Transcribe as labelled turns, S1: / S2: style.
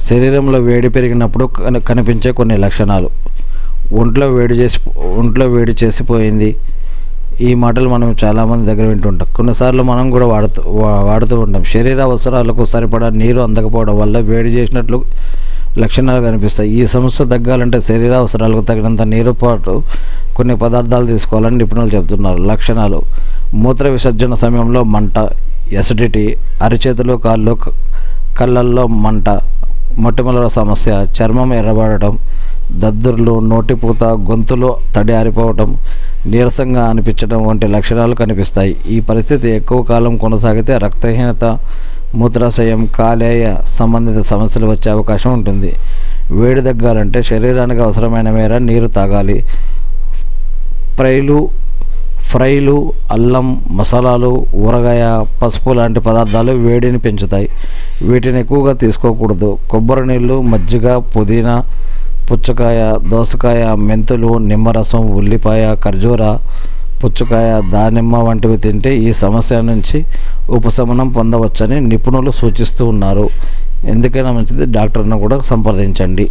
S1: శరీరంలో వేడి పెరిగినప్పుడు కనిపించే కొన్ని లక్షణాలు. ఒంట్లో వేడి చేసిపోయింది. ఈ మాటలు మనం చాలామంది దగ్గర వింటుంటాం. కొన్నిసార్లు మనం కూడా వాడుతూ ఉంటాం. శరీర అవసరాలకు సరిపడా నీరు అందకపోవడం వల్ల వేడి చేసినట్లు లక్షణాలు కనిపిస్తాయి. ఈ సమస్య తగ్గాలంటే శరీర అవసరాలకు తగినంత నీరు పాటు కొన్ని పదార్థాలు తీసుకోవాలని నిపుణులు చెబుతున్నారు. లక్షణాలు: మూత్ర విసర్జన సమయంలో మంట, ఎసిడిటీ, అరిచేతులు, కాళ్ళు, కళ్ళల్లో మంట, మొటిమల సమస్య, చర్మం ఎర్రబడటం, దద్దుర్లు, నోటిపూత, గొంతులో తడి ఆరిపోవటం, నీరసంగా అనిపించడం వంటి లక్షణాలు కనిపిస్తాయి. ఈ పరిస్థితి ఎక్కువ కాలం కొనసాగితే రక్తహీనత, మూత్రాశయం, కాలేయ సంబంధిత సమస్యలు వచ్చే అవకాశం ఉంటుంది. వేడి తగ్గాలంటే శరీరానికి అవసరమైన మేర నీరు తాగాలి. ఫ్రైలు, అల్లం, మసాలాలు, ఊరగాయ, పసుపు లాంటి పదార్థాలు వేడిని పెంచుతాయి. వీటిని ఎక్కువగా తీసుకోకూడదు. కొబ్బరి నీళ్ళు, మజ్జిగ, పుదీనా, పుచ్చకాయ, దోసకాయ, మెంతులు, నిమ్మరసం, ఉల్లిపాయ, ఖర్జూర, పుచ్చకాయ, దానిమ్మ వంటివి తింటే ఈ సమస్య నుంచి ఉపశమనం పొందవచ్చని నిపుణులు సూచిస్తూ ఉన్నారు. ఎందుకైనా మంచిది డాక్టర్ను కూడా సంప్రదించండి.